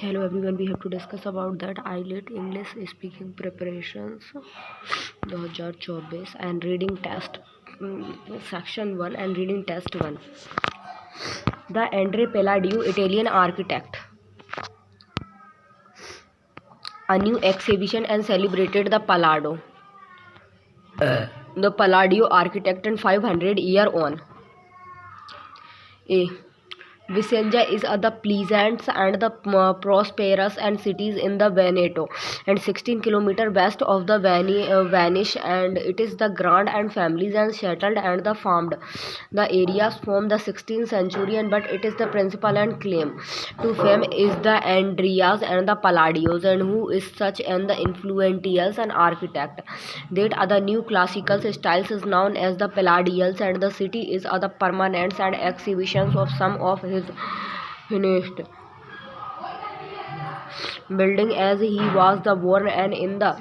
Hello everyone, we have to discuss about that IELTS English speaking preparations 2024 and reading test section 1 and reading test 1. The Andrea Palladio, Italian architect. A new exhibition and celebrated the Palladio. The Palladio architect and 500 year on. A. Vicenza is the pleasant and the prosperous and cities in the Veneto and 16 kilometers west of the Venice, and it is the grand and families and settled and the farmed. The areas from the 16th century but it is the principal and claim to fame is the Andreas and the Palladios, and who is such and the influential and architect that other new classical styles is known as the Palladials, and the city is other permanents and exhibitions of some of his finished building as he was the born and in the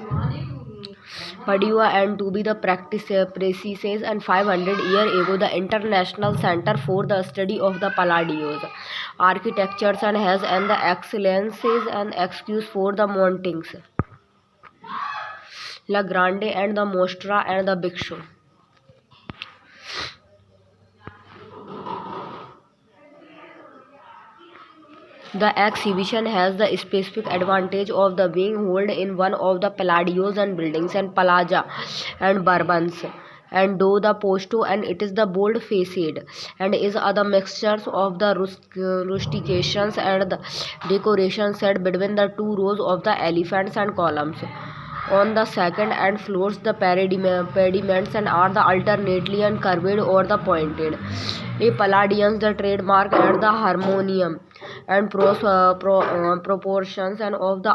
Padua, and to be the practices and 500 years ago the International Center for the Study of the Palladios architectures and has and the excellences and excuse for the mountains La Grande and the Mostra and the Big Show. The exhibition has the specific advantage of the being held in one of the Palladios and buildings and Palazza and Bourbons and do the posto, and it is the bold facade and is other mixtures of the rustications and the decoration set between the two rows of the elephants and columns. On the second and floors, the pediments and are the alternately and curved or the pointed. A Palladians, the trademark and the harmonium and proportions and of the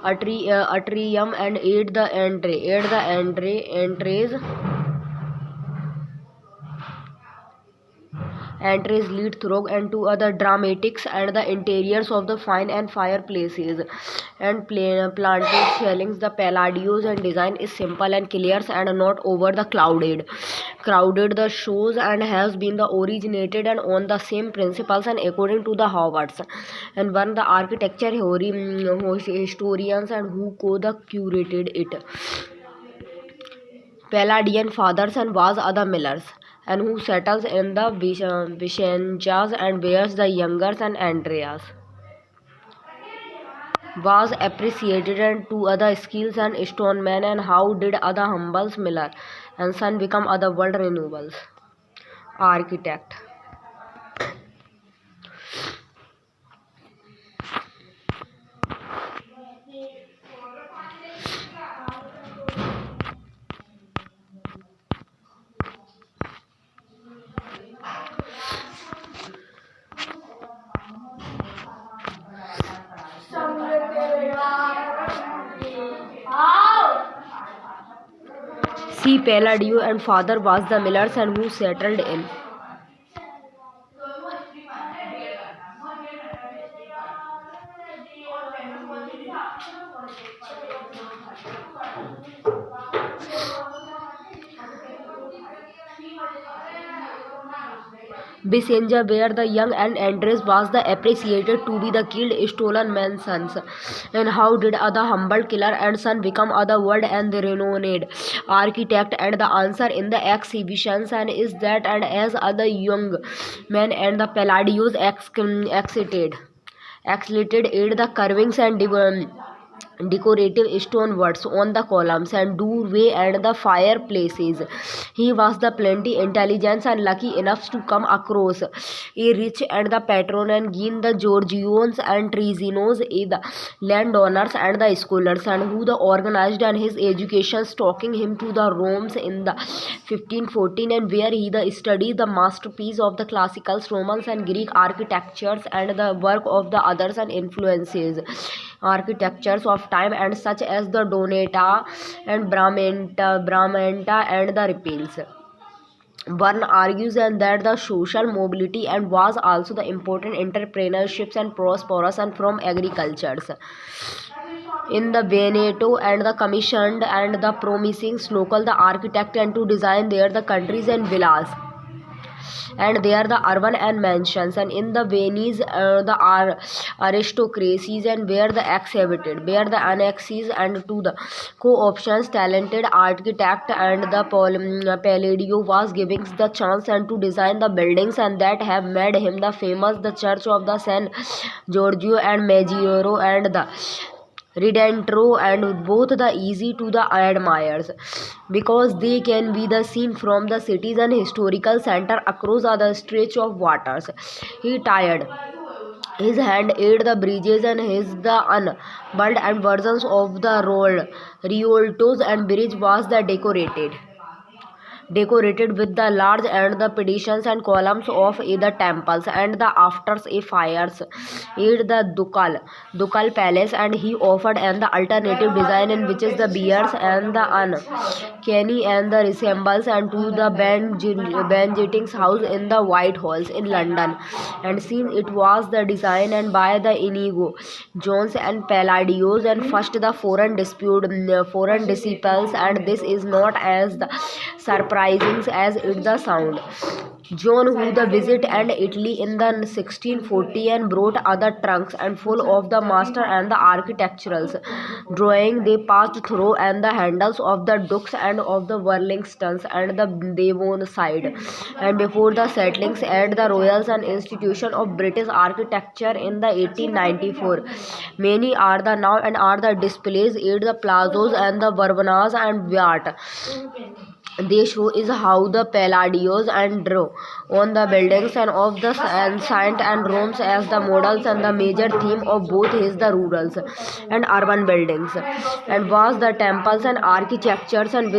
atrium and aid the entries lead through and to other dramatics and the interiors of the fine and fireplaces and planted ceilings. The Palladios and design is simple and clear and not over the crowded the shows and has been the originated and on the same principles and according to the Howards and one the architecture historians and who the curated it. Palladian fathers and was other millers and who settles in the Vicenzas and bears the younger and Andreas was appreciated and to other skills and stonemen, and how did other humbles miller and son become other world renewables architect. C. Palladio and father was the millers and who settled in Vicenza, where the young and Andres was the appreciated to be the killed stolen man's sons. And how did other humble killer and son become other world and the renowned architect? And the answer in the exhibitions and is that and as other young men and the Palladios excited aid the carvings and decorative stone works on the columns and doorway and the fireplaces. He was the plenty intelligence and lucky enough to come across a rich and the patron and gain the Georgians and Trizinos, the landowners and the scholars, and who the organized and his education stalking him to the Rome's in the 1514 and where he the studied the masterpiece of the classical Romans and Greek architectures and the work of the others and influences architectures of time and such as the Donata and Brahmanta and the Repeals. One argues and that the social mobility and was also the important entrepreneurships and prosperous and from agricultures in the Veneto and the commissioned and the promising local the architect and to design there the countries and villas and they are the urban and mansions, and in the Venice the aristocracies and where the exhibited, where the annexes and to the co-options talented architect, and the Palladio was giving the chance and to design the buildings and that have made him the famous the church of the San Giorgio and Maggiore and the Redentro, and both the easy to the admirers because they can be the seen from the cities and historical center across the stretch of waters. He tired his hand aid the bridges and his the unbuilt and versions of the Rialtos and bridge was the decorated with the large and the petitions and columns of either temples and the afters a fires in the ducal palace, and he offered an the alternative design in which is the bears and the uncanny and the resembles and to the Benjeting's house in the White Halls in London, and since it was the design and by the Inigo Jones and Palladios and first the foreign disciples, and this is not as the surprising as it the sound. John who the visit and Italy in the 1640 and brought other trunks and full of the master and the architecturals drawing they passed through and the handles of the dukes and of the Wellingtons and the Devon side, and before the settlings at the Royals and Institution of British Architecture in the 1894. Many are the now and are the displays at the plazas and the Barbanas and Viat. They show is how the Palladios and drew on the buildings and of the ancient and Rome's as the models, and the major theme of both is the rurals and urban buildings and was the temples and architectures and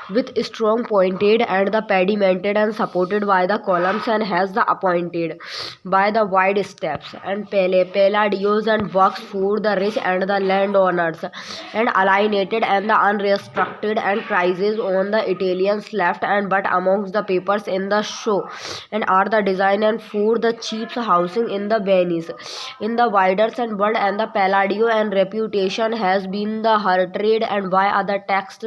with strong pointed and the pedimented and supported by the columns and has the appointed by the wide steps and palladios and works for the rich and the landowners and alienated and the unrestricted and crises on the Italians left and but amongst the papers in the show and are the design and for the cheap housing in the Venice in the wider and world, and the Palladio and reputation has been the her trade and why other text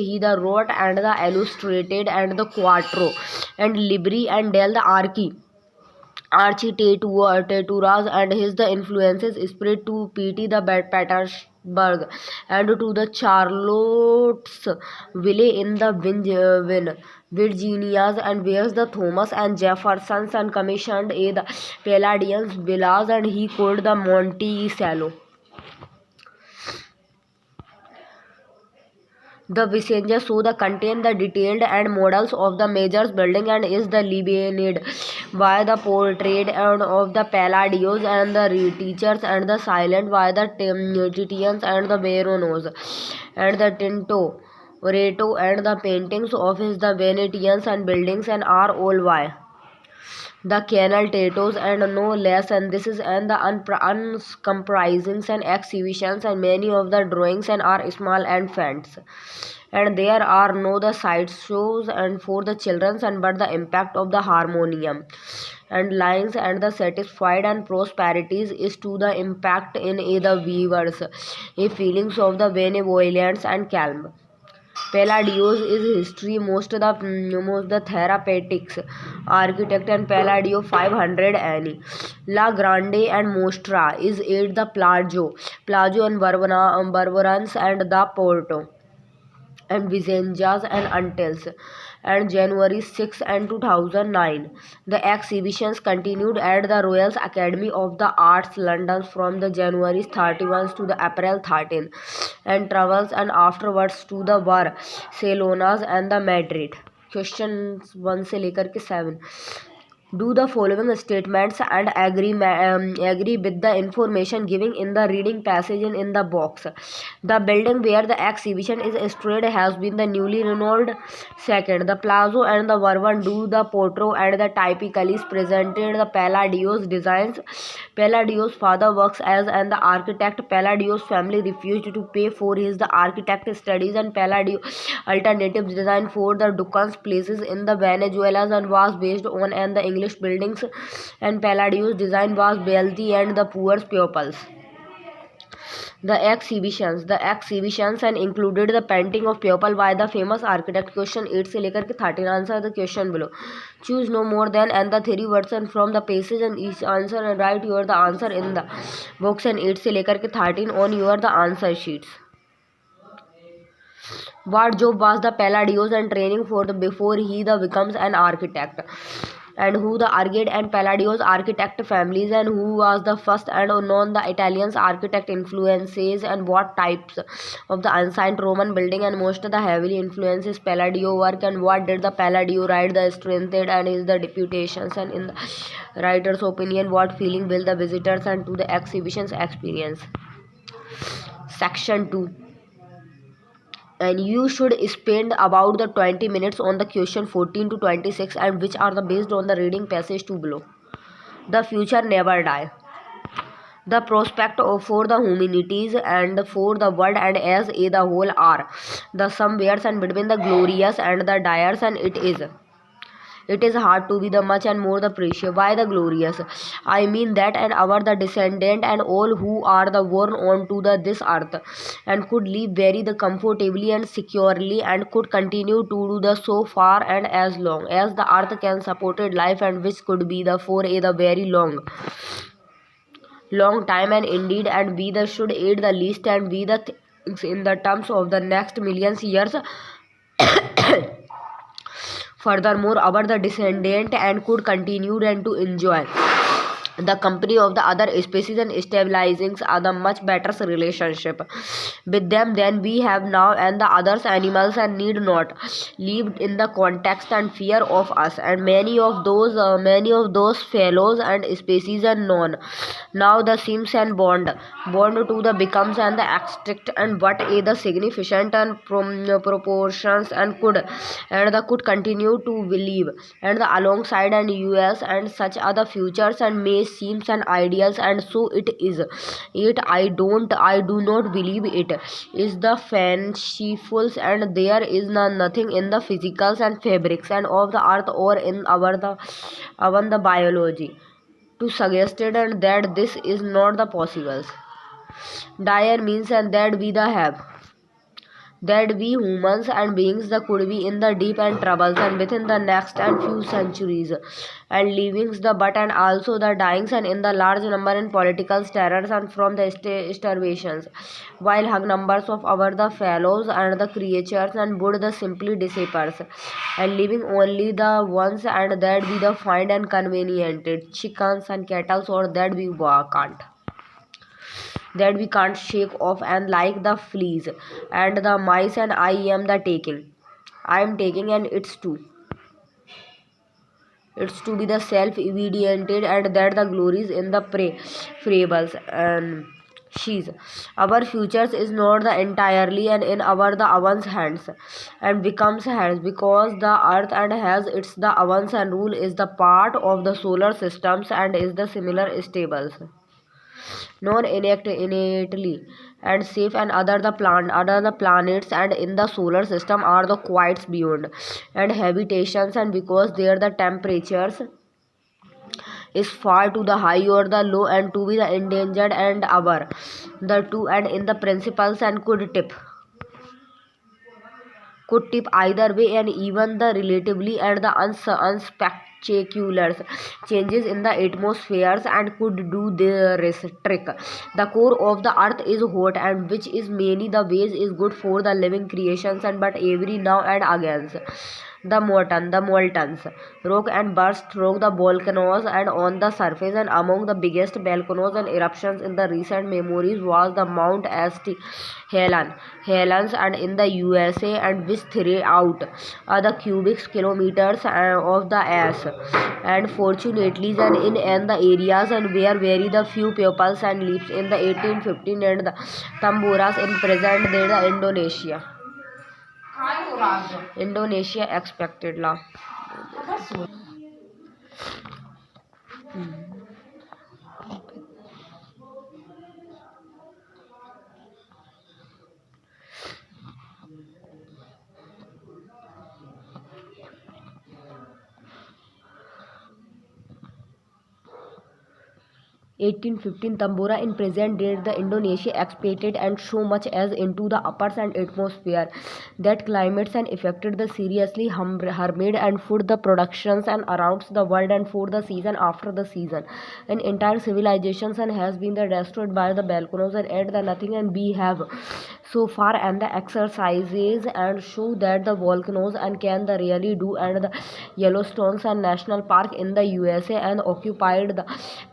he the wrote and the illustrated and the quattro and libri and del the architecturas and his the influences spread to P.T. the Petersburg and to the Charlottesville in the Virginias, and where's the Thomas and Jeffersons and commissioned a the Palladians villas and he called the Monticello. The Vicenza show the contain the detailed and models of the major building and is the illuminated by the portrait and of the Palladios and the teachers and the silent by the Titians and the Veronos and the Tinto Reto and the paintings of his the Venetians and buildings and are all by the canal tattoos and no less, and this is and the uncompromising and exhibitions and many of the drawings and are small and faints, and there are no the side shows and for the children and but the impact of the harmonium and lines and the satisfied and prosperities is to the impact in the viewers a feelings of the benevolence and calm. Palladios is history most the therapeutics architect and Palladio 500 Annie. La Grande and Mostra is at the Plaggio and Barbarans and the Porto and Vicenjas and Antils and January 6 and 2009. The exhibitions continued at the Royal Academy of the Arts London from the January 31 to the April 13 and travels and afterwards to the Barcelona and the Madrid. Question 1 से लेकर के 7. Do the following statements and agree with the information given in the reading passage in the box. The building where the exhibition is spread has been the newly renowned. Second, the Palazzo and the Bourbon do the Porto and the typically presented the Palladio's designs. Palladio's father works as an architect. Palladio's family refused to pay for his the architect studies, and Palladio alternative design for the Ducan's places in the Venezuela and was based on and the English buildings, and Palladio's design was wealthy and the poor pupils. The exhibitions and included the painting of pupil by the famous architect. Question 8 से लेकर के 13 answer the question below. Choose no more than and the three words and from the passage and each answer and write your the answer in the box. And 8 से लेकर के 13 on your the answer sheets. What job was the Palladios and training for the before he the becomes an architect? And who the Argade and Palladios architect families and who was the first and known the Italians architect influences and what types of the ancient Roman building and most of the heavily influences Palladio work and what did the Palladio write the strengthened and is the deputations and in the writer's opinion what feeling will the visitors and to the exhibitions experience. Section 2, and you should spend about the 20 minutes on the question 14 to 26 and which are the based on the reading passage to below. The future never die. The prospect of for the humanities and for the world and as a the whole are the somewheres and between the glorious and the dyers and it is hard to be the much and more the precious. Why the glorious? I mean that and our the descendant and all who are the born on to the this earth and could live very the comfortably and securely and could continue to do the so far and as long as the earth can support it life and which could be the for a the very long time and indeed and we the should aid the least and we the things in the terms of the next millions years. Furthermore, our the descendant and could continue and to enjoy the company of the other species and stabilizing the much better relationship with them than we have now and the others animals and need not live in the context and fear of us and many of those fellows and species are known now the seams and bond to the becomes and the extract and what is the significant and proportions and the could continue to believe and the alongside and us and such other futures and may seems and ideals and so it is it I do not believe it is the fanciful and there is nothing in the physicals and fabrics and of the earth or in our the biology to suggested and that this is not the possible. Dire means and that we the have that we humans and beings that could be in the deep and troubles and within the next and few centuries and livings the but and also the dyings and in the large number in political terrors and from the starvations while hug numbers of our the fellows and the creatures and would the simply disappears and leaving only the ones and that we the find and convenient chickens and cattle or that we can't shake off and like the fleas and the mice and I am taking and it's to be the self-evident and that the glories in the fables and she's our futures is not the entirely and in our the oven's hands and becomes hands because the earth and has its the ovens and rule is the part of the solar systems and is the similar stables known innately and safe and other the planets and in the solar system are the quite beyond and habitations and because there the temperatures is far to the high or the low and to be the endangered and our the two and in the principles and could tip either way and even the relatively and the unspectacular changes in the atmospheres and could do this trick. The core of the earth is hot and which is many the ways is good for the living creations and but every now and again the moltens rock and burst through the volcanoes and on the surface and among the biggest volcanoes and eruptions in the recent memories was the Mount St. Helens and in the USA and which threw out the cubic kilometers of the ash and fortunately and the areas and where very the few pupils and leaves in the 1815 and the tamboras in present day the Indonesia expected law. 1815 Tambora in present day the Indonesia expanded and so much as into the upper and atmosphere that climates and affected the seriously hermit and food the productions and around the world and for the season after the season and entire civilizations and has been the destroyed by the volcanoes and at the nothing and we have so far and the exercises and show that the volcanoes and can the really do and the Yellowstones and National Park in the USA and occupied the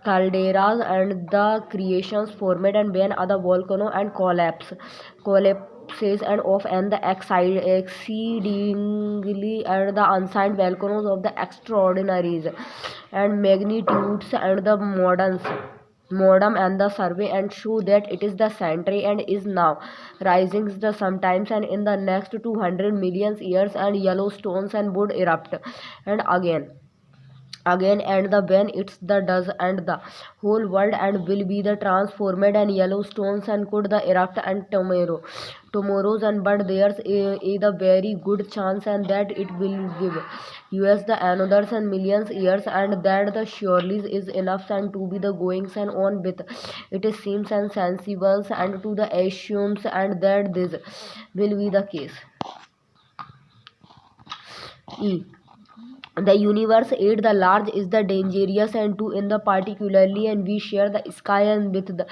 calderas and the creations formed and when other volcano and collapses and of and the exceedingly and the unsigned volcanoes of the extraordinaries and magnitudes and the modern and the survey and show that it is the century and is now rising the sometimes and in the next 200 million years and Yellowstones and would erupt and again and the when it's the does and the whole world and will be the transformed and Yellowstones and could the erupt and tomorrows and but there's the very good chance and that it will give us the another and millions years and that the surely is enough and to be the goings and on with it seems and sensibles and to the assumes and that this will be the case. E. The universe eight the large is the dangerous and two in the particularly and we share the sky and with the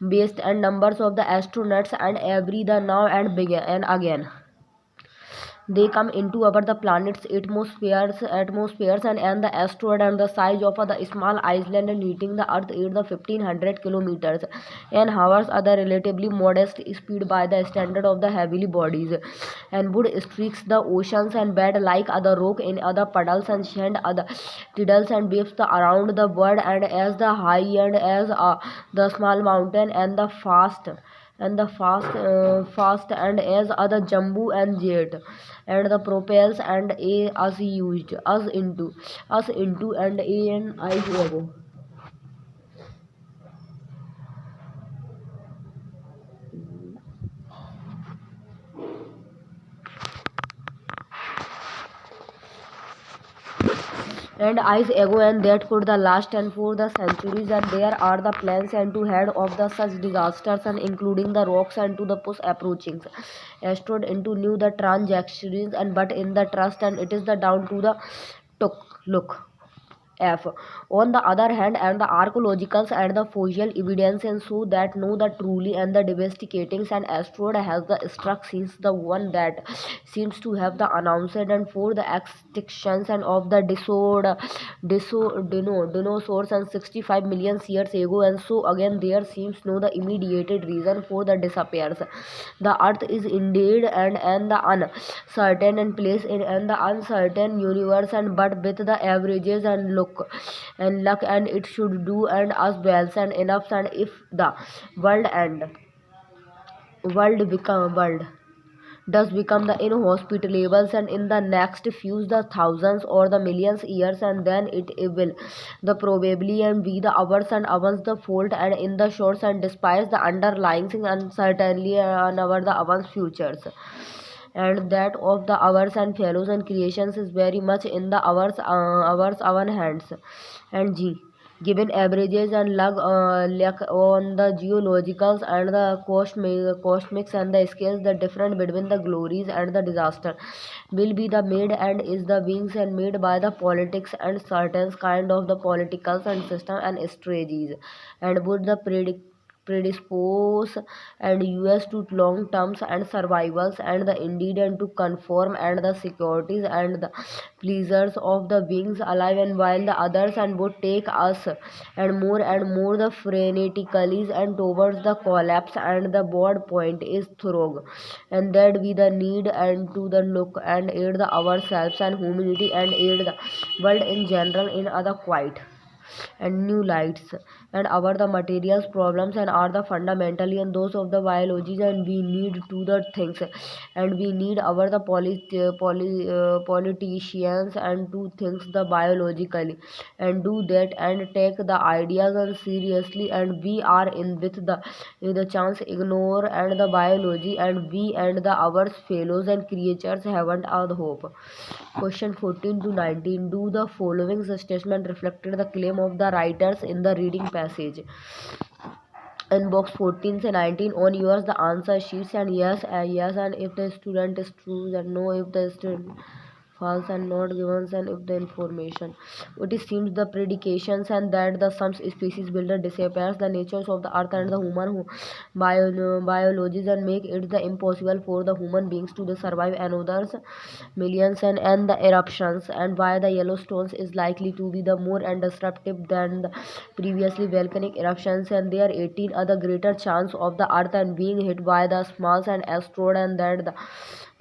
base and numbers of the astronauts and every the now and begin and again they come into our the planet's atmospheres and the asteroid and the size of the small island and hitting the earth at the 1500 kilometers and hours are the relatively modest speed by the standard of the heavily bodies and would streaks the oceans and bed like other rock in other puddles and sand other tiddles and waves the around the world and as the high and as the small mountain and the fast and as other jumbo and jet and the propels and a us used us into and a and I ago and eyes ago and that for the last and for the centuries and there are the plans and to head of the such disasters and including the rocks and to the push approaching asteroid into new the transactions and but in the trust and it is the down to the took look F. On the other hand, and the archaeological and the fossil evidence and so that know the truly and the devastating and asteroid has the struck since the one that seems to have the announced and for the extinctions and of the dinosaurs and 65 million years ago and so again there seems no the immediate reason for the disappearance. The earth is indeed and the uncertain and place in and the uncertain universe and but with the averages and luck and it should do and us well and enough and if the world and world does become the inhospitable and in the next few the thousands or the millions years and then it will the probably and be the hours and hours the fault and in the shorts and despite the underlying uncertainty and our the hours futures and that of the hours and fellows and creations is very much in the hours our hands and G. Given averages and luck on the geologicals and the cosmics and the scales, the difference between the glories and the disaster will be the made and is the beings and made by the politics and certain kind of the politicals and system and strategies and would the predispose and US to long terms and survivals and the indeed and to conform and the securities and the pleasures of the beings alive and while the others and would take us and more the frenetically and towards the collapse and the board point is through and that we the need and to the look and aid the ourselves and humanity and aid the world in general in other quiet and new lights and our the materials problems and are the fundamentally and those of the biologies and we need to the things and we need our the politicians and to things the biologically and do that and take the ideas and seriously and we are in with the chance ignore and the biology and we and the our fellows and creatures haven't our hope. Question 14 to 19 do the following statement reflected the claim of the writers in the reading passage. In box 14 से 19 on yours the answer sheets and yes, yes, and if the student is true and no if the student false and not given and if the information it is seems the predications and that the some species builder disappears the natures of the earth and the human who biologies and make it the impossible for the human beings to the survive another millions and the eruptions and why the Yellowstones is likely to be the more and disruptive than the previously volcanic eruptions and there are 18 other greater chance of the earth and being hit by the smalls and asteroid and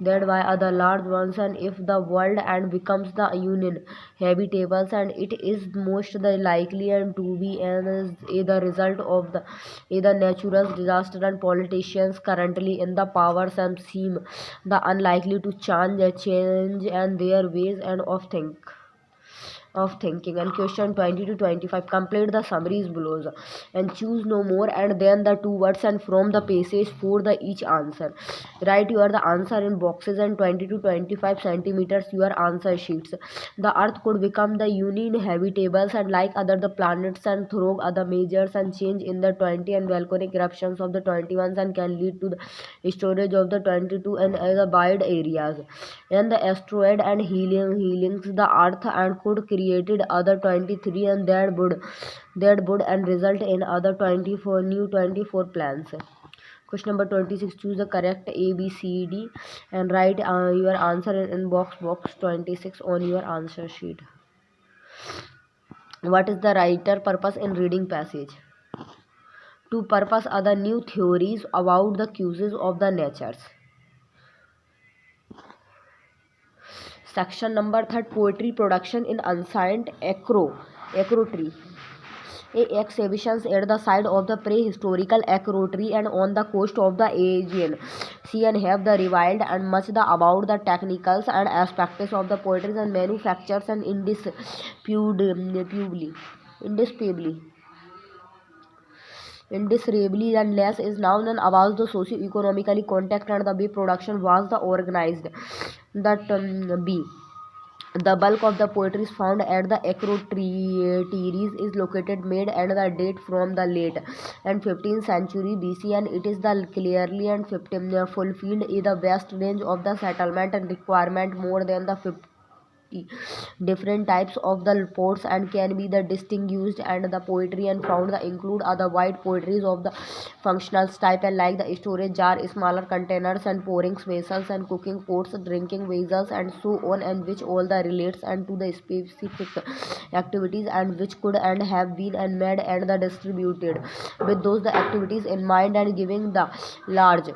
that why other large ones and if the world and becomes the union habitables and it is most the likely and to be and is the result of the either natural disaster and politicians currently in the powers and seem the unlikely to change and their ways and of thinking and question 20 to 25 complete the summaries below and choose no more and then the two words and from the passage for the each answer write your the answer in boxes and 20 to 25 centimeters your answer sheets the earth could become the uninhabitable and like other the planets and through other measures and change in the 20 and volcanic eruptions of the 21s and can lead to the storage of the 22 and the wide areas and the asteroid and healings the earth and could created other 23 and that would and result in other 24 new 24 plants. Question number 26 choose the correct A B C D and write your answer in box 26 on your answer sheet. What is the writer purpose in reading passage? To purpose other new theories about the causes of the natures. Section number 3 poetry production in ancient acrotry. Exhibitions at the site of the prehistorical acrotry and on the coast of the Aegean Sea and have the reviled and much the about the technicals and aspects of the poetry and manufactures and indisputably and less is now known about the socio-economically contact and the way production was the organized that b the bulk of the poetry is found at the acroteries is located made and the date from the late and 15th century BC and it is the clearly and 15 fulfilled in the vast range of the settlement and requirement more than the 50 different types of the poets and can be the distinguished and the poetry and found the include other white poetries of the functional type and like the storage jar smaller containers and pouring vessels and cooking pots drinking vessels and so on and which all the relates and to the specific activities and which could and have been and made and the distributed with those the activities in mind and giving the large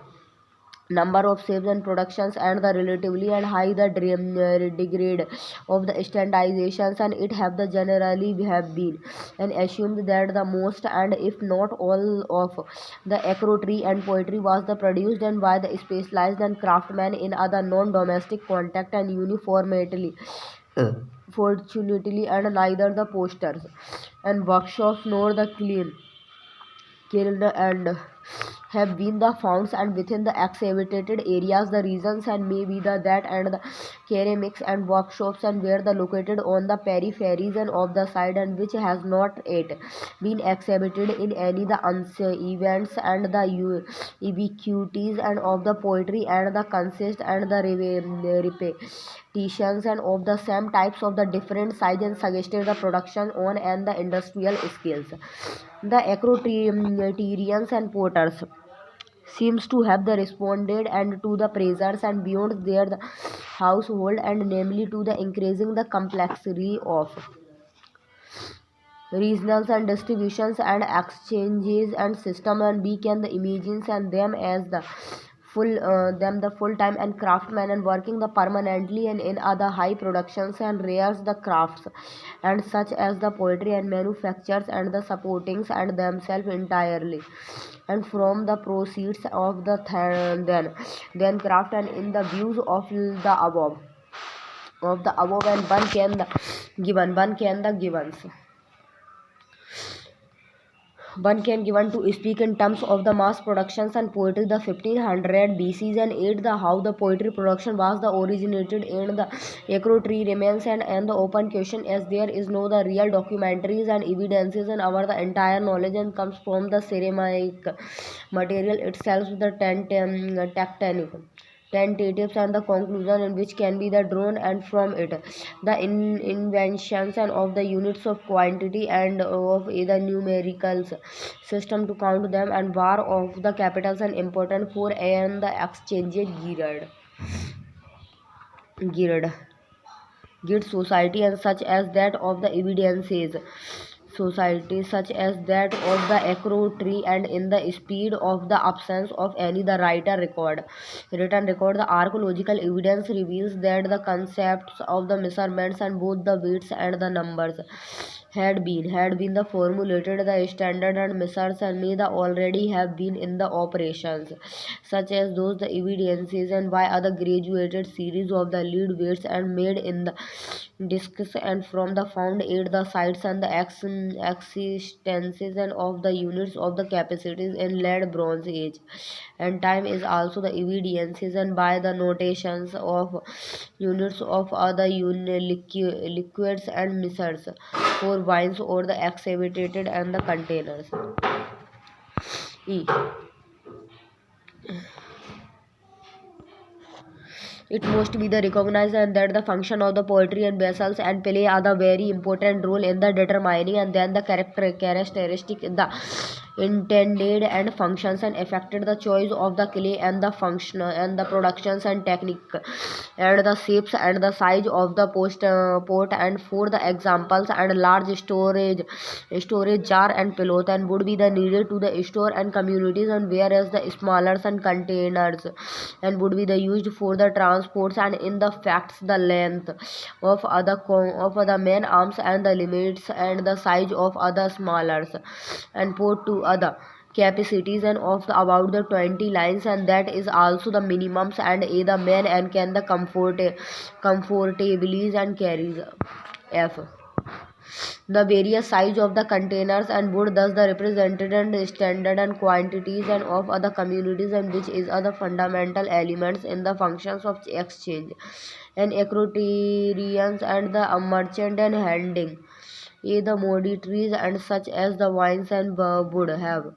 number of saves and productions and the relatively and high the degrade of the standardizations and it have the generally have been and assumed that the most and if not all of the acrotry and poetry was the produced and by the specialized and craftsmen in other non-domestic contact and uniformly fortunately and neither the posters and workshops nor the kiln and have been the founds and within the excavated areas the reasons and may be the that and the ceramics and workshops and were the located on the peripheries and of the side and which has not yet been exhibited in any the events and the ubiquities and of the poetry and the consist and the repetitions and of the same types of the different size and suggested the production on and the industrial skills the acrotarians and porters seems to have the responded and to the praisers and beyond their the household and namely to the increasing the complexity of regionals and distributions and exchanges and system and we can the imagines and them as the full time and craftsmen and working the permanently and in other high productions and rares the crafts and such as the poetry and manufactures and the supportings and themselves entirely and from the proceeds of the then craft and in the views of the above and one can the givens one can given to speak in terms of the mass productions and poetry the 1500 BCs and 8 the how the poetry production was the originated in the acro tree remains and the open question as there is no the real documentaries and evidences and our the entire knowledge and comes from the ceramic material itself the tectonic tentatives and the conclusion in which can be the drawn and from it the inventions and of the units of quantity and of either numericals system to count them and war of the capitals and important for and the exchange geared Guild society and such as that of the evidences society such as that of the acro tree and in the speed of the absence of any the written record the archaeological evidence reveals that the concepts of the measurements and both the weights and the numbers had been the formulated the standard and measures and may the already have been in the operations such as those the evidences and by other graduated series of the lead weights and made in the discs and from the found aid the sites and the existences and of the units of the capacities in lead bronze age and time is also the evidences and by the notations of units of other liquids and measures for wines or the excavated and the containers. E. It must be the recognized and that the function of the poetry and vessels and play are the very important role in the determining and then the characteristic in the intended and functions and affected the choice of the clay and the function and the productions and technique and the shapes and the size of the pot and for the examples and large storage jar and pillow and would be the needed to the store and communities and whereas the smaller and containers and would be the used for the transports and in the facts the length of other main arms and the limits and the size of other smaller and put to other capacities and of the, about the 20 lines and that is also the minimums and either man and can the comfortably and carries f the various size of the containers and would thus the represented and standard and quantities and of other communities and which is other fundamental elements in the functions of exchange and equitarians and the merchant and handing the trees and such as the wines and would have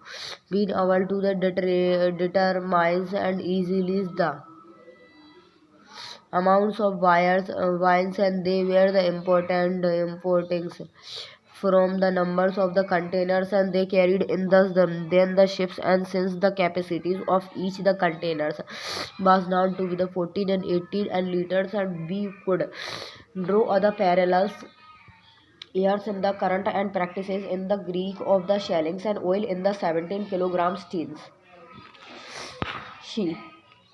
been able to the determines and easily the amounts of wines and they were the important importings from the numbers of the containers and they carried in then the ships and since the capacities of each the containers was known to be the 14 and 18 and liters and we could draw other parallels years in the current and practices in the Greek of the shellings and oil in the 17 kilograms tins. She.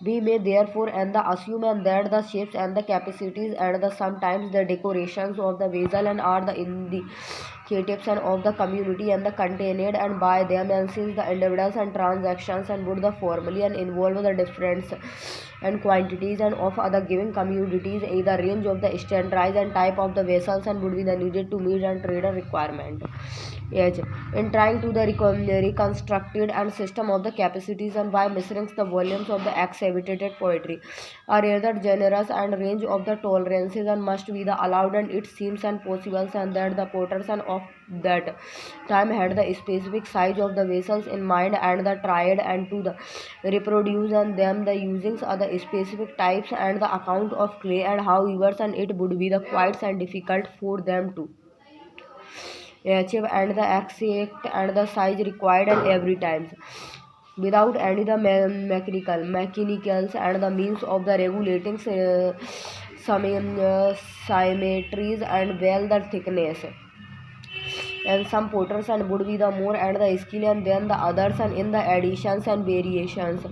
We may therefore and the assume and that the shapes and the capacities and the sometimes the decorations of the vessel and are the indicatives and of the community and the contained and by them and since the individuals and transactions and would the formally and involve the difference and quantities and of other given communities either range of the standardized and type of the vessels and would be the needed to meet and trader requirement. Yes, in trying to the reconstructed and system of the capacities and by measuring the volumes of the excavated poetry, a rather generous and range of the tolerances and must be the allowed and it seems and possible and that the potters and of that time had the specific size of the vessels in mind and the tried and to the reproduce and them the usings are the specific types and the account of clay and however and it would be the quite and difficult for them to achieve and the exact and the size required and every time without any the mechanicals and the means of the regulating some symmetries and well the thickness and some potters and would be the more and the skill and then the others and in the additions and variations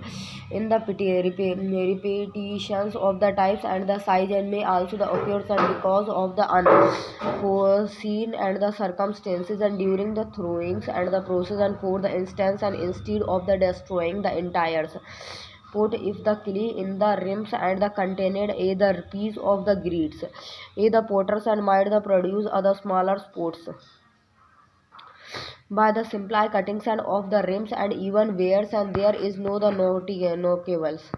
in the repetitions of the types and the size and may also the occurs and because of the unforeseen and the circumstances and during the throwings and the process and for the instance and instead of the destroying the entire pot if the clay in the rims and the contained either piece of the grids either potters and might the produce other smaller pots by the simple cuttings and of the rims and even wears, and there is no cables.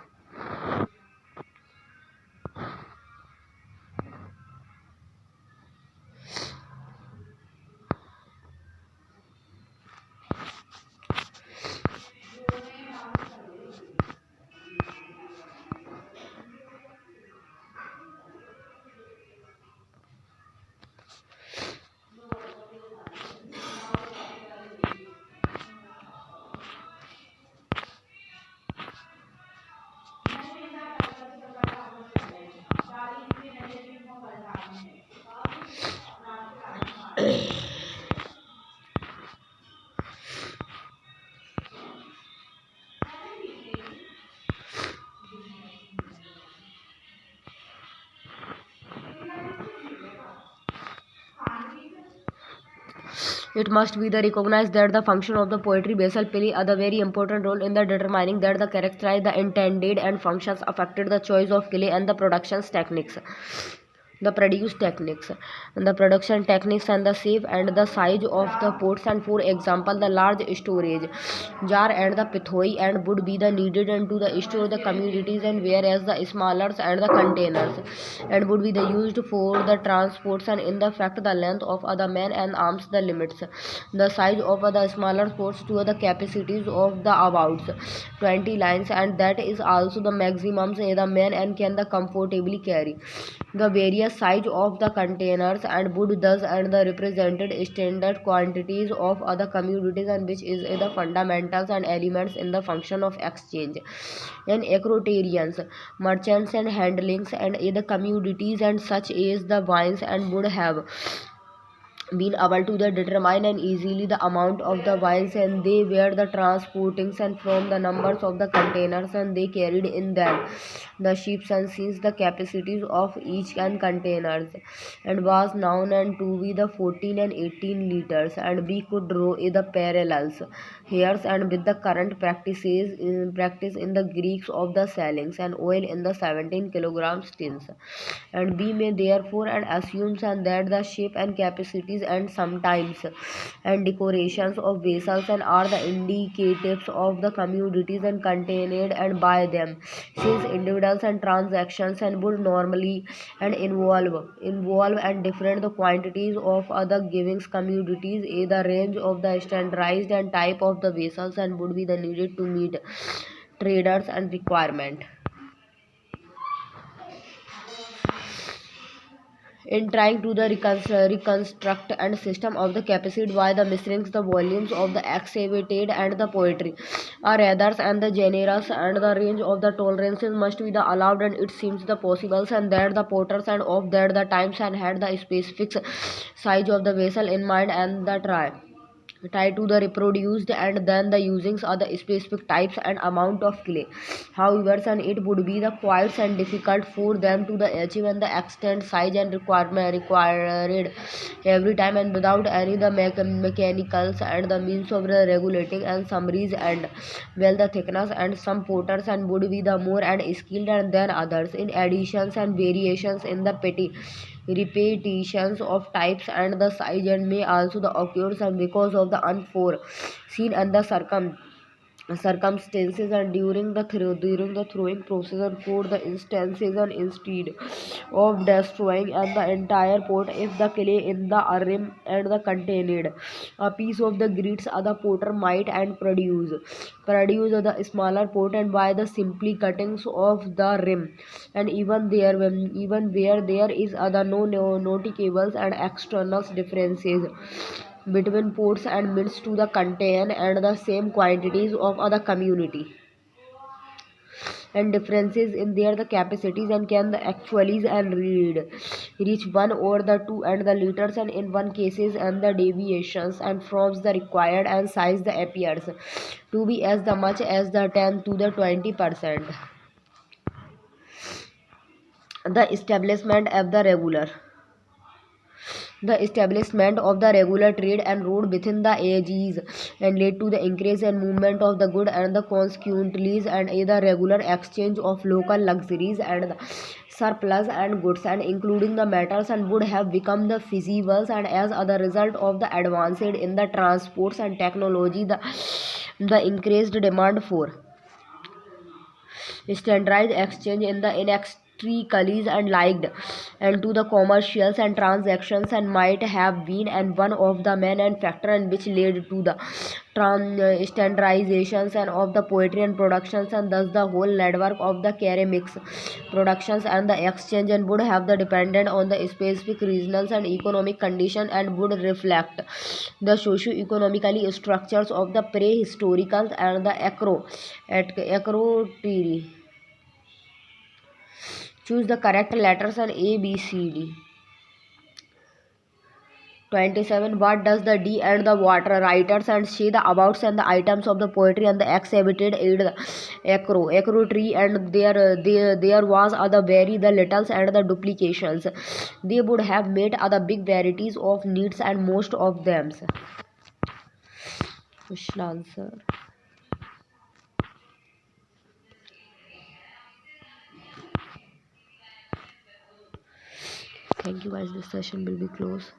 It must be the recognized that the function of the poetry vessel play a the very important role in the determining that the characterize the intended and functions affected the choice of clay and the production's techniques. The produce techniques and the production techniques and the shape and the size of the pots, and for example the large storage jar and the pithoi and would be the needed and to the store the commodities, and whereas the smaller and the containers and would be the used for the transports, and in the fact the length of other man and arms the limits the size of the smaller pots to the capacities of the about 20 lines, and that is also the maximum say the man and can the comfortably carry the various size of the containers, and would thus and the represented standard quantities of other commodities, and which is the fundamentals and elements in the function of exchange and equitarians merchants and handlings and the commodities, and such as the wines, and would have been able to the determine and easily the amount of the wines, and they were the transportings and from the numbers of the containers and they carried in them the ships, and since the capacities of each and containers and was known and to be the 14 and 18 liters, and we could draw the parallels here and with the current practice in the Greeks of the sellings and oil in the 17 kilograms tins, and we may therefore and assumes and that the shape and capacities and sometimes and decorations of vessels and are the indicatives of the commodities and contained and by them, since individuals and transactions and would normally and involve and different the quantities of other givings commodities, a the range of the standardized and type of the vessels and would be the needed to meet traders and requirement. In trying to the reconstruct and system of the capacity by the measuring the volumes of the excavated and the poetry are others, and the generous and the range of the tolerances must be the allowed, and it seems the possible and that the potters and of that the times and had the specific size of the vessel in mind, and the tied to the reproduced and then the usings are the specific types and amount of clay. However, and it would be the quite and difficult for them to the achieve and the extent size and requirement required every time, and without any the mechanicals and the means of the regulating and summaries, and well the thickness, and some porters and would be the more and skilled and than others in additions and variations in the petty repetitions of types and the size, and may also the occurs and because of the unforeseen and the circumstances, and during the throwing process, and for the instances and instead of destroying and the entire pot, if the clay in the rim and the contained a piece of the grids other potter might and produce the smaller pot, and by the simply cuttings of the rim, and even where there is other no noticeable and external differences between ports and mints to the contain and the same quantities of other community, and differences in their the capacities, and can the actualities and reach one or the two and the liters, and in one cases and the deviations and from the required and size the appears to be as the much as the 10 to the 20%. The establishment of the The establishment of the regular trade and road within the ages and led to the increase in movement of the good and the consequently and the regular exchange of local luxuries and the surplus and goods and including the metals and would have become the feasible and as a result of the advanced in the transports and technology the increased demand for standardized exchange in the inextricably and liked and to the commercials and transactions and might have been and one of the main factor and which led to the standardizations and of the poetry and productions and thus the whole network of the ceramics productions and the exchange and would have the dependent on the specific regional and economic condition and would reflect the socio-economically structures of the prehistorical and the acro choose the correct letters and A, B, C, D. 27. What does the D and the water writers and say the abouts and the items of the poetry and the exhibited aid the acro tree and there was other very the littles and the duplications. They would have made other big varieties of needs and most of them. Question answer. Thank you guys. This session will be closed.